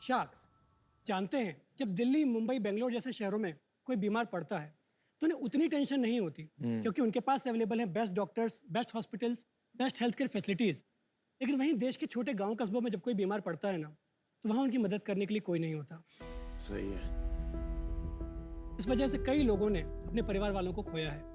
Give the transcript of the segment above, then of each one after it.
Sharks जानते हैं, जब दिल्ली, मुंबई, बेंगलोर जैसे शहरों में कोई बीमार पड़ता है तो उन्हें उतनी टेंशन नहीं होती क्योंकि उनके पास अवेलेबल है best doctors, best hospitals, best health care facilities. लेकिन वहीं देश के छोटे गांव कस्बों में जब कोई बीमार पड़ता है ना, तो वहाँ उनकी मदद करने के लिए कोई नहीं होता। सही है। इस वजह से कई लोगों ने अपने परिवार वालों को खोया है।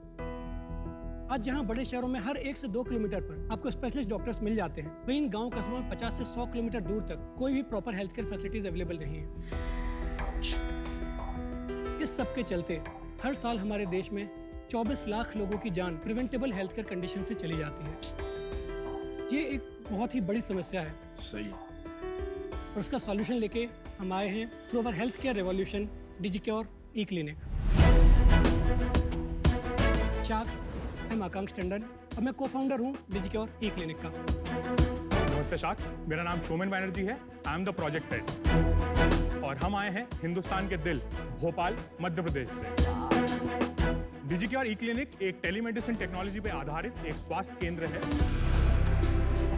आज जहाँ बड़े शहरों में हर 1 से 2 किलोमीटर पर आपको स्पेशलिस्ट डॉक्टर्स मिल जाते हैं, वहीं इन गाँव कस्बों में 50 से 100 किलोमीटर दूर तक कोई भी proper health care facilities available नहीं है। इस सब के चलते हर साल हमारे देश में 24 लाख लोगों की जान प्रिवेंटेबल हेल्थ केयर कंडीशन से चली जाती है। ये एक बहुत ही बड़ी समस्या है। सही। और उसका सॉल्यूशन लेके हम आए हैं through our health care revolution, Digicure e clinic. Sharks, मैं आकांक्ष टंडन और मैं को-फाउंडर हूँ डिजिक्योर ई क्लिनिक का। नमस्ते शार्क्स, मेरा नाम शोमन बैनर्जी है। I am the project head और हम आए हैं हिंदुस्तान के दिल भोपाल, मध्य प्रदेश से। डिजिक्योर ई क्लिनिक एक टेलीमेडिसिन टेक्नोलॉजी पे आधारित एक स्वास्थ्य केंद्र है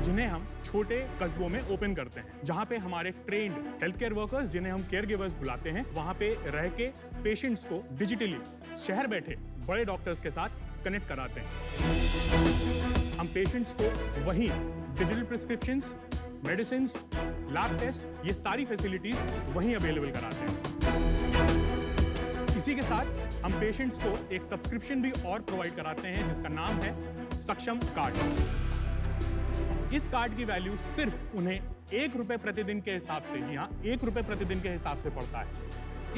जिन्हें हम छोटे कस्बों में ओपन करते हैं, जहां पे हमारे ट्रेन्ड हेल्थ केयर वर्कर्स, जिन्हें हम केयर गिवर्स बुलाते हैं, वहां पे रह के पेशेंट्स को डिजिटली शहर बैठे बड़े डॉक्टर्स के साथ कनेक्ट कराते हैं। हम पेशेंट्स को वहीं digital prescriptions, medicines, lab test, ये सारी फैसिलिटीज वहीं अवेलेबल कराते हैं। इसी के साथ हम पेशेंट्स को एक सब्सक्रिप्शन भी और प्रोवाइड कराते हैं जिसका नाम है सक्षम कार्ड। इस कार्ड की वैल्यू सिर्फ उन्हें ₹1 प्रतिदिन के हिसाब से, जी हाँ, ₹1 प्रतिदिन के हिसाब से पड़ता है।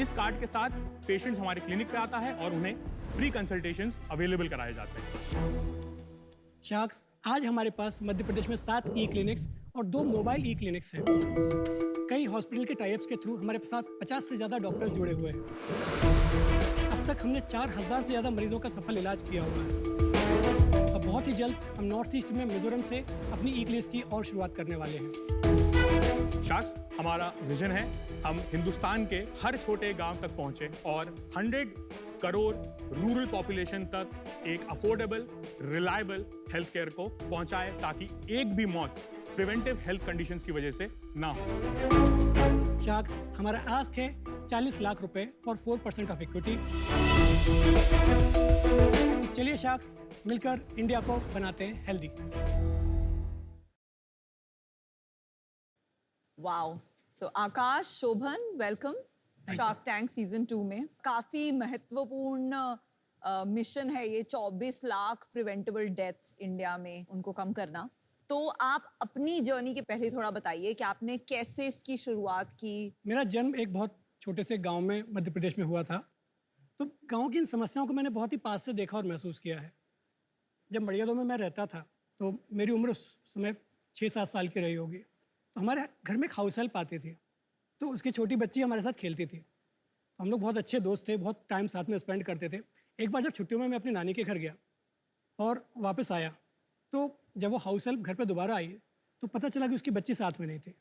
इस कार्ड के साथ पेशेंट्स हमारे क्लिनिक पे आता है और उन्हें फ्री कंसल्टेशंस अवेलेबल कराए जाते हैं। शार्क्स, आज हमारे पास मध्य प्रदेश में 7 ई क्लिनिक्स और 2 मोबाइल ई क्लिनिक्स हैं। कई हॉस्पिटल के टाइप्स के थ्रू हमारे साथ 50 से ज़्यादा डॉक्टर्स जुड़े हुए हैं। अब तक हमने 4000 से ज़्यादा मरीजों का सफल इलाज किया हुआ है। अब बहुत ही जल्द हम नॉर्थ ईस्ट में मिजोरम से अपनी ई क्लिनिक्स की और शुरुआत करने वाले हैं। शार्क्स, हमारा विजन है हम हिंदुस्तान के हर छोटे गांव तक पहुंचे और 100 करोड़ रूरल पॉपुलेशन तक एक अफोर्डेबल, रिलायबल हेल्थ केयर को पहुंचाए ताकि एक भी मौत प्रिवेंटिव हेल्थ कंडीशंस की वजह से ना हो। शार्क्स, हमारा आस्क है 40 लाख रुपए फॉर 4% ऑफ इक्विटी। चलिए शार्क्स, मिलकर इंडिया को बनाते हैं हेल्दी। वाओ, सो आकाश, शोभन, वेलकम शार्क टैंक सीजन 2 में। काफी महत्वपूर्ण मिशन है ये, 24 लाख प्रिवेंटेबल डेथ्स इंडिया में, उनको कम करना। तो आप अपनी जर्नी के पहले थोड़ा बताइए कि आपने कैसे इसकी शुरुआत की। मेरा जन्म एक बहुत छोटे से गांव में मध्य प्रदेश में हुआ था, तो गांव की इन समस्याओं को मैंने बहुत ही पास से देखा और महसूस किया है। जब मड़ियादो में मैं रहता था तो मेरी उम्र उस समय 6-7 साल की रही होगी। तो हमारे घर में एक हाउस हेल्प आती थी, तो उसकी छोटी बच्ची हमारे साथ खेलती थी। तो हम लोग बहुत अच्छे दोस्त थे, बहुत टाइम साथ में स्पेंड करते थे। एक बार जब छुट्टियों में मैं अपनी नानी के घर गया और वापस आया, तो जब वो हाउस हेल्प घर पे दोबारा आई तो पता चला कि उसकी बच्ची साथ में नहीं थी।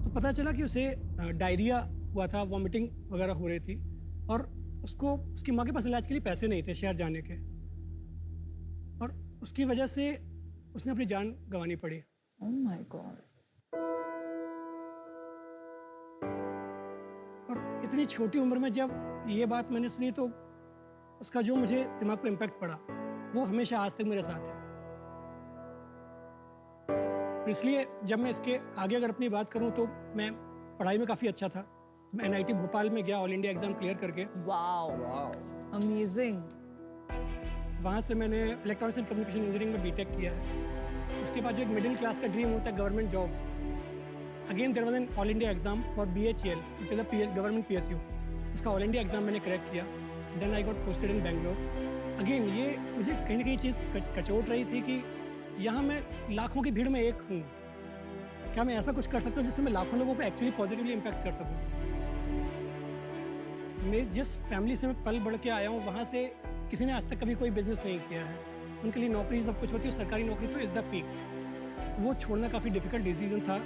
तो पता चला कि उसे डायरिया हुआ था, वॉमिटिंग वगैरह हो रही थी और उसको उसकी माँ के पास इलाज के लिए पैसे नहीं थे शहर जाने के, और उसकी वजह से उसने अपनी जान गंवानी पड़ी। Oh my God. और इतनी छोटी उम्र में जब ये बात मैंने सुनी तो उसका जो मुझे दिमाग पे इम्पैक्ट पड़ा वो हमेशा आज तक मेरे साथ है। इसलिए जब मैं इसके आगे अगर अपनी बात करूं तो मैं पढ़ाई में काफ़ी अच्छा था। मैं NIT भोपाल में गया ऑल इंडिया एग्जाम क्लियर करके। Wow, amazing. वहाँ से मैंने इलेक्ट्रॉनिक्स एंड कम्युनिकेशन इंजीनियरिंग में बीटेक किया है। उसके बाद जो एक मिडिल क्लास का ड्रीम होता है government job, again there was an all India exam for BHEL which is a government PSU। उसका ऑल इंडिया एग्जाम मैंने क्रैक किया। Then I got posted in Bangalore. Again ये मुझे कहीं ना कहीं चीज़ कचोट रही थी कि यहाँ मैं लाखों की भीड़ में एक हूँ, क्या मैं ऐसा कुछ कर सकता हूँ जिससे मैं लाखों लोगों पे एक्चुअली पॉजिटिवली इम्पैक्ट कर सकूँ। मैं जिस फैमिली से मैं पल बढ़ के आया हूँ वहाँ से किसी ने आज तक कभी कोई बिजनेस नहीं किया है। उनके लिए नौकरी सब कुछ होती है, सरकारी नौकरी तो इज़ द पीक। वो छोड़ना काफ़ी डिफिकल्ट डिसीजन था।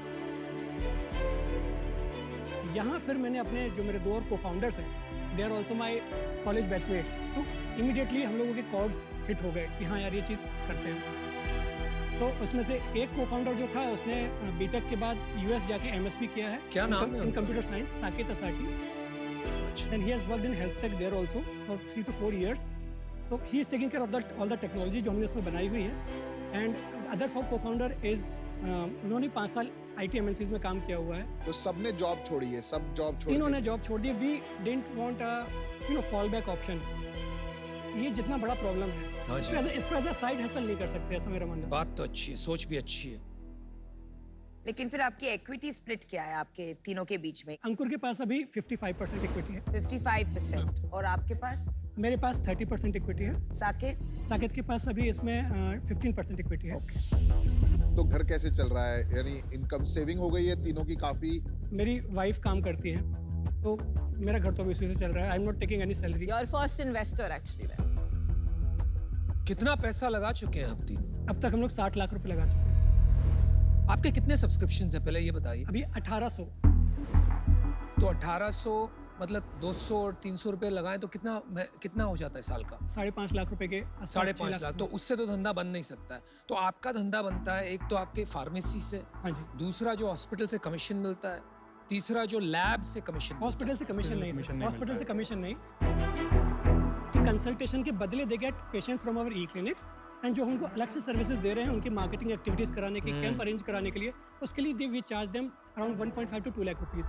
यहाँ फिर मैंने अपने जो मेरे 2 और को-फाउंडर्स हैं, they are also my college batchmates, तो इमीडिएटली हम लोगों के कॉर्ड्स हिट हो गए कि हाँ यार ये चीज़ करते हैं। तो उसमें से एक को फाउंडर जो था उसने बीटेक के बाद यूएस जाके एमएसपी किया है। क्या नाम है इन उनका? Computer science, Saket Asati. अच्छा, and he has worked in health tech there also for 3 to 4 years। तो he is taking care of all the technology जो हमने इसमें बनाई हुई है। And other co founder is उन्होंने 5 साल आईटी एमएनसीज में काम किया हुआ है। तो सबने जॉब छोड़ी है, सब जॉब छोड़ इन्होंने दी। जॉब छोड़ दी। We didn't want a fallback option. ये जितना बड़ा प्रॉब्लम है हाँ जी, इसको एज अ साइड हसल नहीं कर सकते, ऐसा मेरा मानना है। बात तो अच्छी है, सोच भी अच्छी है। लेकिन फिर आपकी इक्विटी स्प्लिट क्या है आपके तीनों के बीच में? अंकुर के पास अभी 55% इक्विटी है। 55%। और आपके पास? मेरे पास 30% इक्विटी है। साकेत? साकेत के पास अभी इसमें 15% इक्विटी है। तो घर कैसे चल रहा है? यानी इनकम सेविंग हो गई है तीनों की काफी? मेरी वाइफ काम करती है, तो मेरा घर तो अभी उसी से चल रहा है। I am not taking any salary. Your first investor actually. कितना पैसा लगा चुके हैं आप तीनों? अब तक हम लोग 60 लाख रुपए लगा चुके हैं। आपके कितने सब्सक्रिप्शन है पहले ये बताइए। अभी 1800। तो 1800 मतलब 200 और 300 रुपए लगाएं तो कितना हो जाता है साल का? 5.5 लाख रुपए के आसपास, 5.5 6 लाख। तो उससे तो धंधा बन नहीं सकता है। तो आपका धंधा बनता है, एक तो आपके फार्मेसी से, हाँ जी। दूसरा जो हॉस्पिटल से कमीशन मिलता है, तीसरा जो लैब से कमीशन मिलता है। हॉस्पिटल से कमीशन नहीं, कमीशन नहीं हॉस्पिटल मिलता से कमीशन नहीं। कि कंसल्टेशन के बदले they get patients from our e clinics, and जो हमको अलग से सर्विसेज दे रहे हैं उनकी मार्केटिंग एक्टिविटीज कराने की, कैंप अरेंज कराने के लिए, उसके लिए we charge them around 1.5 to 2 lakh rupees.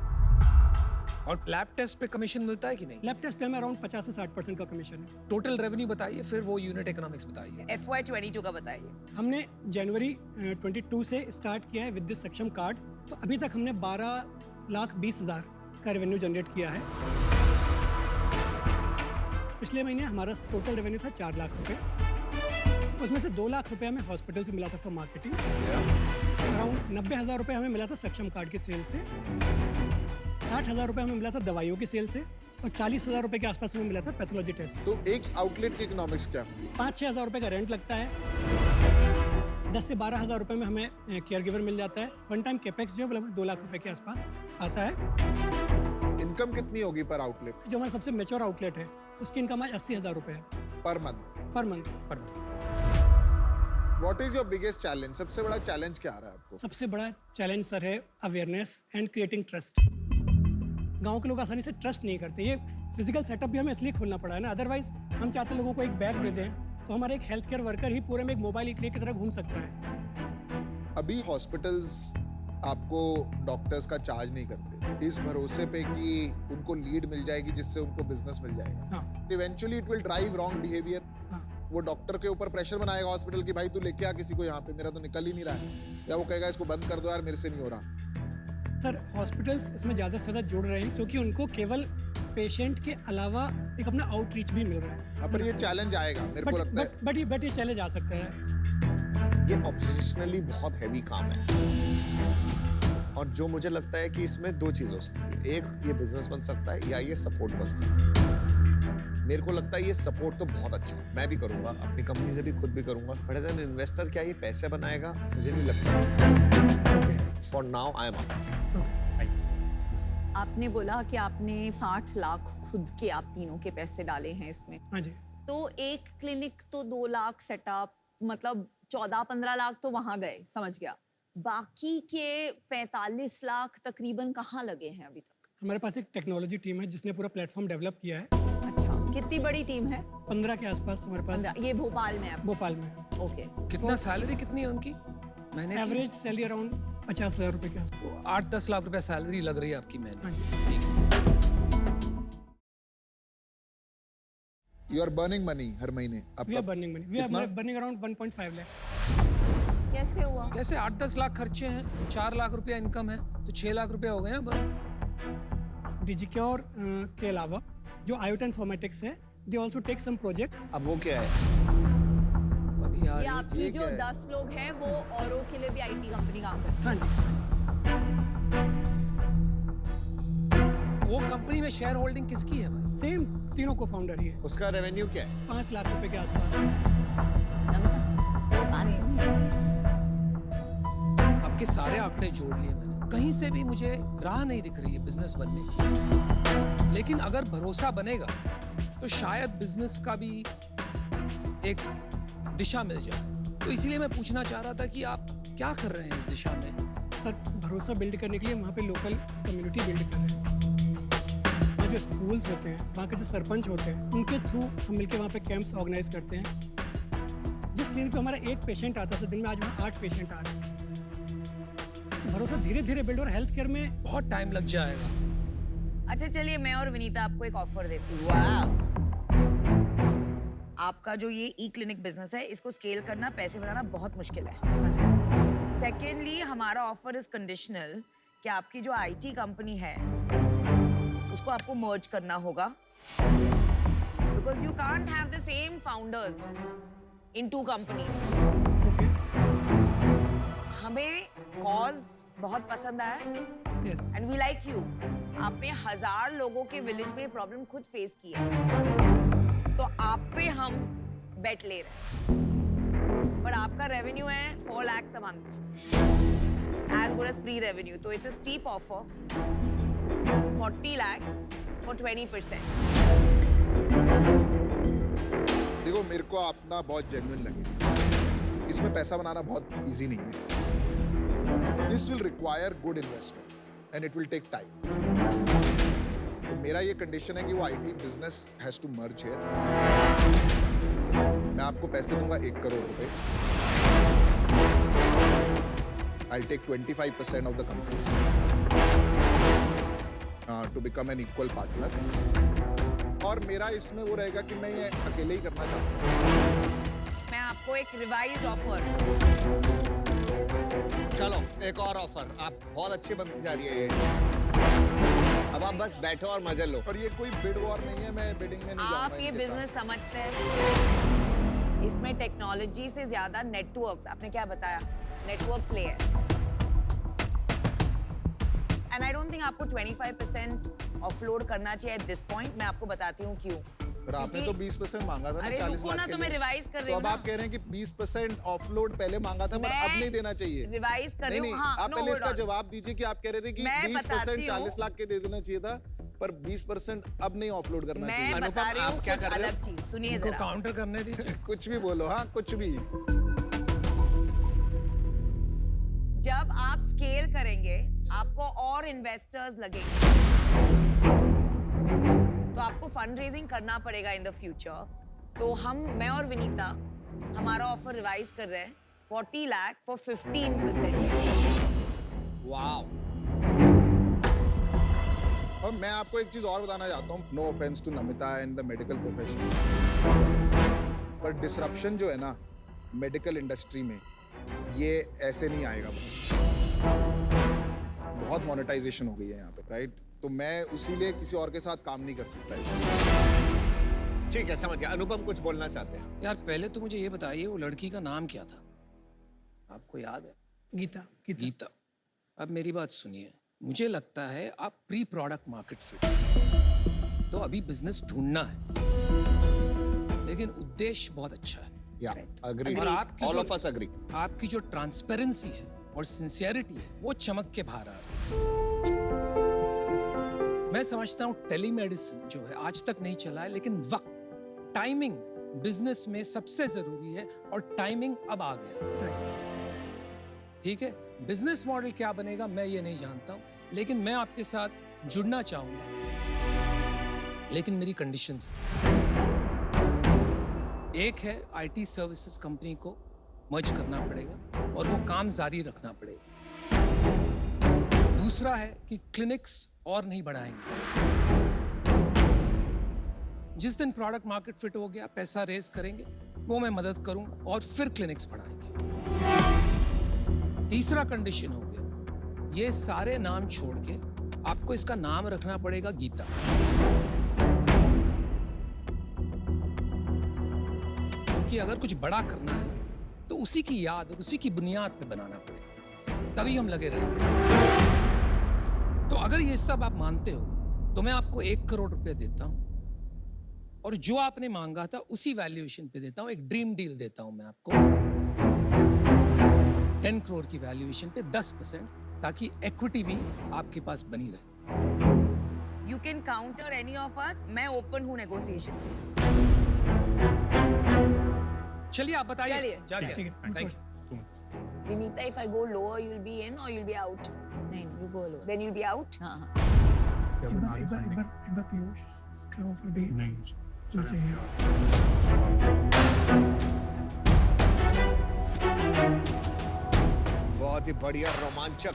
और लैब टेस्ट पे कमीशन मिलता है कि नहीं? लैब टेस्ट पे हमें अराउंड 50 से 60% का कमीशन है। टोटल रेवेन्यू बताइए, फिर वो यूनिट इकोनॉमिक्स बताइए। FY22 का बताइए। हमने जनवरी 22 से स्टार्ट किया है विद दिस सक्षम कार्ड। तो अभी तक हमने 12,20,000 का रेवेन्यू जनरेट किया है। पिछले महीने हमारा टोटल रेवेन्यू था 4 लाख रुपए। उसमें से 2 लाख रुपए हमें हॉस्पिटल से मिला था फॉर मार्केटिंग। अराउंड 90,000 रुपए हमें मिला था सक्षम कार्ड के सेल से। 60,000 रुपए हमें मिला था दवाइयों के सेल से। और 40,000 रुपए के आसपास हमें मिला था पैथोलॉजी टेस्ट। तो एक आउटलेट के इकोनॉमिक्स क्या होंगे? 5-6 हज़ार रुपए का रेंट लगता है। 10 से 12 हज़ार रुपए में हमें केयर गिवर मिल जाता है। वन टाइम कैपेक्स जो है वो लगभग 2 लाख रुपए के आसपास आता है। इनकम कितनी होगी पर आउटलेट? जो हमारा सबसे मेच्योर आउटलेट है उसकी इनकम आज 80,000 रुपए है per month? Per month. What is your biggest challenge? सबसे बड़ा चैलेंज क्या आ रहा है आपको? सबसे बड़ा चैलेंज सर है अवेयरनेस एंड क्रिएटिंग ट्रस्ट। गांव के लोग आसानी से ट्रस्ट नहीं करते। ये फिजिकल सेटअप भी हमें इसलिए खोलना पड़ा है ना, अदरवाइज हम चाहते लोगों को एक बैग दे दें तो हमारा एक हेल्थ केयर वर्कर ही पूरे में एक मोबाइल क्लिनिक की तरह घूम सकता है। अभी हॉस्पिटल्स आपको डॉक्टर्स का चार्ज नहीं करते इस भरोसे पे कि उनको लीड मिल जाएगी जिससे उनको बिजनेस मिल जाएगा। हाँ। Eventually it will drive wrong behaviour. हाँ। वो डॉक्टर के ऊपर प्रेशर बनाएगा हॉस्पिटल की, भाई तू लेके आ किसी को यहाँ पे, मेरा तो निकल ही नहीं रहा है। या वो कहेगा इसको बंद कर दो यार, मेरे से नहीं हो रहा। सर हॉस्पिटल्स इसमें ज़्यादा से ज़्यादा जुड़ रहे हैं क्योंकि उनको केवल पेशेंट के अलावा एक अपना आउटरीच भी मिल रहा है। हाँ, पर ये चैलेंज आएगा मेरे को लगता है। बट ये चैलेंज आ सकता है। ये ऑब्जेशनली बहुत हैवी काम है और जो मुझे लगता है कि इसमें दो चीज हो सकती है। एक, ये बिजनेस बन सकता है या ये सपोर्ट बन सकता है। मेरे को लगता है ये सपोर्ट तो बहुत अच्छा है, मैं भी करूंगा, अपनी कंपनी से भी खुद भी करूंगा। बट एज एन इन्वेस्टर क्या ये पैसे बनाएगा? मुझे नहीं लगता। फॉर नाउ आई एम आपने बोला कि आपने 60 लाख खुद के आप तीनों के पैसे डाले हैं इसमें। हाँ जी। तो एक क्लिनिक तो 2 लाख सेटअप, मतलब 14-15 लाख तो वहां गए, समझ गया। बाकी के 45 लाख तकरीबन कहाँ लगे हैं अभी तक? हमारे पास एक टेक्नोलॉजी टीम है जिसने पूरा प्लेटफॉर्म डेवलप किया है। अच्छा, कितनी बड़ी टीम है? 15 के आसपास हमारे पास 15। ये भोपाल में है? भोपाल में है। ओके। कितना सैलरी कितनी है उनकी महीने की? एवरेज सैलरी अराउंड 50,000 रुपए के आसपास। तो 8-10 लाख रुपए सैलरी लग रही है आपकी महीने। हाँ जी। ठीक है। यू आर बर्निंग मनी हर महीने। वी आर आपका बर्निंग मनी। वी कितना? Are burning around 1.5 lakh. कैसे हुआ? कैसे 8-10 लाख खर्चे हैं, 4 लाख रुपया इनकम है, तो 6 लाख रुपया हो गए ना बस। डिजिक्योर के अलावा जो आयोटा इन्फॉर्मेटिक्स है, they also take some project. अब वो क्या है? अभी यार ये आपकी ये जो क्या है? 10 लोग हैं वो औरों के लिए भी आईटी कंपनी काम करती हाँ जी। वो कंपनी में शेयर होल्डिंग किसकी है भाई? सेम तीनों को फाउंडर ही है। उसका रेवेन्यू क्या है? 5 लाख रुपए के आसपास। आपके सारे आंकड़े जोड़ लिए मैंने, कहीं से भी मुझे राह नहीं दिख रही है बिजनेस बनने की। लेकिन अगर भरोसा बनेगा तो शायद बिजनेस का भी एक दिशा मिल जाए। तो इसीलिए मैं पूछना चाह रहा था कि आप क्या कर रहे हैं इस दिशा में? सर भरोसा बिल्ड करने के लिए वहाँ पे लोकल कम्युनिटी बिल्ड कर रहे हैं। वहाँ जो स्कूल्स होते हैं, वहाँ के जो सरपंच होते हैं, उनके थ्रू हम मिलकर वहाँ पे कैंप्स ऑर्गेनाइज करते हैं। जिस क्लिनिक पे हमारा एक पेशेंट आता था दिन में, आज वहाँ 8 पेशेंट आ रहे हैं। तो भरोसा धीरे धीरे बिल्ड, और हेल्थ केयर में बहुत टाइम लग जाएगा। अच्छा चलिए, मैं और विनीता आपको एक ऑफर देती हूँ। आपका जो ये ई क्लिनिक बिजनेस है, इसको स्केल करना, पैसे बनाना बहुत मुश्किल है। हाँ जी, सेकेंडली, हमारा ऑफर इज कंडीशनल कि आपकी जो आईटी कंपनी है उसको आपको मर्ज करना होगा, because you can't have the same founders in 2 companies. Okay, हमें कॉज बहुत पसंद आया yes, and we like you. आपने 1000 लोगों के विलेज में प्रॉब्लम खुद फेस की है, तो आप पे हम बेट ले रहे हैं। पर आपका रेवेन्यू है 4 lakhs a month, as good as pre-revenue, तो it's a steep offer, 40 lakhs for 20%. देखो, मेरे को अपना बहुत जेन्युइन लगे। इसमें पैसा बनाना बहुत इजी नहीं है। This will require good investment and it will take time. तो मेरा ये कंडीशन है कि वो IT business has to merge here. मैं आपको पैसे दूंगा 1 करोड़ रुपए। I'll take 25% of the company to become an equal partner. और मेरा इसमें वो रहेगा कि मैं ये अकेले ही करना चाहता हूँ। मैं आपको एक रिवाइज्ड ऑफर। चलो एक और ऑफर। आप बहुत अच्छी बनती जा रही है ये। अब आप बस बैठो और मजे लो। और ये कोई बिड वॉर नहीं है, मैं बिडिंग में नहीं जाऊंगा आप ये इनके साथ। बिजनेस समझते हैं, इसमें टेक्नोलॉजी से ज्यादा नेटवर्क्स, आपने क्या बताया, नेटवर्क प्ले है। एंड आई डोंट थिंक आपको 25% ऑफलोड करना चाहिए एट दिस पॉइंट। मैं आपको बताती हूँ क्यों। पर आपने तो 20% मांगा था ना, अरे 40 रुको ना, लाख के तो मैं लिए। रिवाइज कर रही तो हूँ अब ना। आप कह रहे हैं कि 20% ऑफलोड पहले मांगा था, पर मैं अब नहीं देना चाहिए। रिवाइज कर रही नहीं हूँ। नहीं, हाँ, आप no, पहले hold इसका on. जवाब दीजिए कि आप कह रहे थे कि मैं 20% बताती 40 हूँ। लाख के दे देना चाहिए था, पर 20% अब नहीं ऑफलोड करना मैं चाहिए। बता रही हूँ आप क्या कुछ कर रहे हो? अलग चीज, सुनिए इनको जरा। काउंटर करने दीजिए। कुछ भी बोलो, हाँ कुछ भी। जब आप स्केल करेंगे, आपको और इन्वेस्टर्स लगेंगे, तो आपको फंड रेजिंग करना पड़ेगा इन द फ्यूचर। तो मैं और विनीता हमारा ऑफर रिवाइज कर रहे हैं, 40 लाख फॉर 15%। वाओ। और मैं आपको एक चीज और बताना चाहता हूँ, no offence to Namita and the medical profession, पर डिसरप्शन जो है ना मेडिकल इंडस्ट्री में, ये ऐसे नहीं आएगा। बहुत मोनेटाइजेशन हो गई है यहाँ पे, राइट? तो मैं उसीलिए किसी और के साथ काम नहीं कर सकता इसमें। ठीक है, समझ गया। अनुपम कुछ बोलना चाहते हैं। यार पहले तो मुझे ये बताइए, वो लड़की का नाम क्या था? आपको याद है? गीता, गीता। गीता। अब मेरी बात सुनिए, मुझे लगता है आप प्री प्रोडक्ट मार्केट फिट, तो अभी बिजनेस ढूंढना है, लेकिन उद्देश्य बहुत अच्छा है। या अग्री। और आपकी ऑल जो- ऑफ अस अग्री। आपकी जो ट्रांसपेरेंसी है और सिंसियरिटी है, वो चमक के बाहर आ रही है। मैं समझता हूँ टेलीमेडिसिन जो है आज तक नहीं चला है, लेकिन वक्त, टाइमिंग बिजनेस में सबसे जरूरी है, और टाइमिंग अब आ गया। ठीक है, बिजनेस मॉडल क्या बनेगा मैं ये नहीं जानता हूँ, लेकिन मैं आपके साथ जुड़ना चाहूंगा, लेकिन मेरी कंडीशंस हैं। एक है आईटी सर्विसेज कंपनी को मर्ज करना पड़ेगा और वो काम जारी रखना पड़ेगा। दूसरा है कि क्लिनिक्स और नहीं बढ़ाएंगे। जिस दिन प्रोडक्ट मार्केट फिट हो गया, पैसा रेज करेंगे, वो मैं मदद करूंगा और फिर क्लिनिक्स बढ़ाएंगे। तीसरा कंडीशन हो गया, ये सारे नाम छोड़ के आपको इसका नाम रखना पड़ेगा गीता। क्योंकि अगर कुछ बड़ा करना है तो उसी की याद और उसी की बुनियाद पे बनाना पड़ेगा, तभी हम लगे रहेंगे। तो अगर ये सब आप मानते हो तो मैं आपको 1 करोड़ रुपए देता हूं, और जो आपने मांगा था उसी वैल्यूएशन पे देता हूं। एक ड्रीम डील देता हूं मैं आपको, 10 करोड़ की वैल्यूएशन पे 10%, ताकि इक्विटी भी आपके पास बनी रहे। You can counter any of us. मैं ओपन हूँ नेगोशिएशन के। चलिए आप बताइए चलिए। जा ठीक रहे है thank Two months. Vinita, if I go lower, you'll be in or you'll be out. नहीं you go low Then you'll be out. हाँ हाँ Yeah, एक but बार are you एक बार एक signing? बार एक बार पीयूष का ऑफर भी नहीं जो चाहिए बहुत ही बढ़िया रोमांचक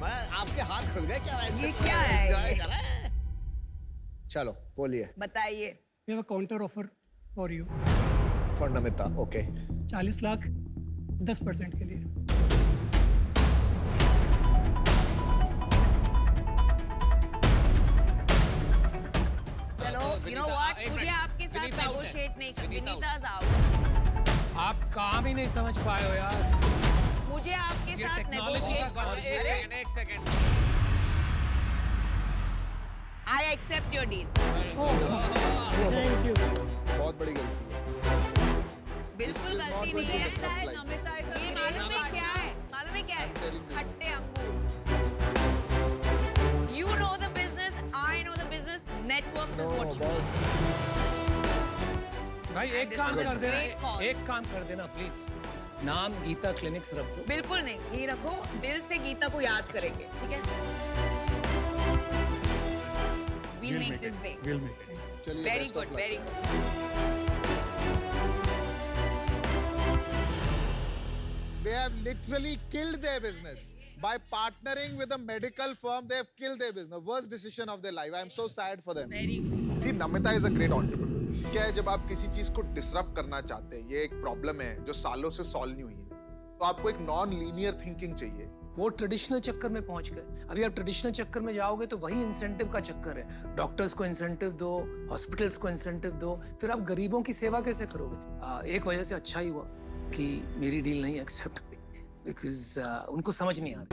मैं आपके हाथ खुल गए क्या वैसे ये क्या है enjoy ये? कर रहे हैं? चलो बोलिए बताइए. We have a counter offer for you for Namita okay 40 lakh 10% के लिए चलो, you know what? मुझे आपके साथ विनीता out है। negotiate नहीं कर. विनीता out। Vinita's out. आप काम ही नहीं समझ पाए हो यार मुझे आपके ये साथ technology negotiate का करना. एक अरे, एक second I accept your deal. Thank you बहुत बड़ी गलती है बिल्कुल is not गलती going नहीं to है. be stopped like this. ये मालूम है क्या है? मालूम है क्या है? telling you. खट्टे अंगूर. You know the business. I know the business. Network no is what you boss भाई एक this काम is a कर great देना call. एक काम कर देना प्लीज नाम गीता क्लिनिक्स रख दो बिल्कुल नहीं. ये रखो. दिल से गीता को याद करेंगे. ठीक है? We'll make this big. We'll make it. चलिए Very best of good. luck. Very good. They have literally killed their business by partnering with a medical firm. They have killed their business. Worst decision of their life. I am so sad for them. Very good. See, Namita is a great entrepreneur. क्या है जब आप किसी चीज को disrupt करना चाहते हैं, ये एक प्रॉब्लम है जो सालों से सॉल्व नहीं हुई है, तो आपको एक नॉन लीनियर थिंकिंग चाहिए. वो ट्रेडिशनल चक्कर में पहुंच गए अभी आप ट्रेडिशनल चक्कर में जाओगे तो वही इंसेंटिव का चक्कर है डॉक्टर्स को इंसेंटिव दो हॉस्पिटल्स को इंसेंटिव दो फिर आप गरीबों की सेवा कैसे करोगे एक वजह से अच्छा ही हुआ कि मेरी डील नहीं एक्सेप्ट हुई बिकॉज उनको समझ नहीं आ रही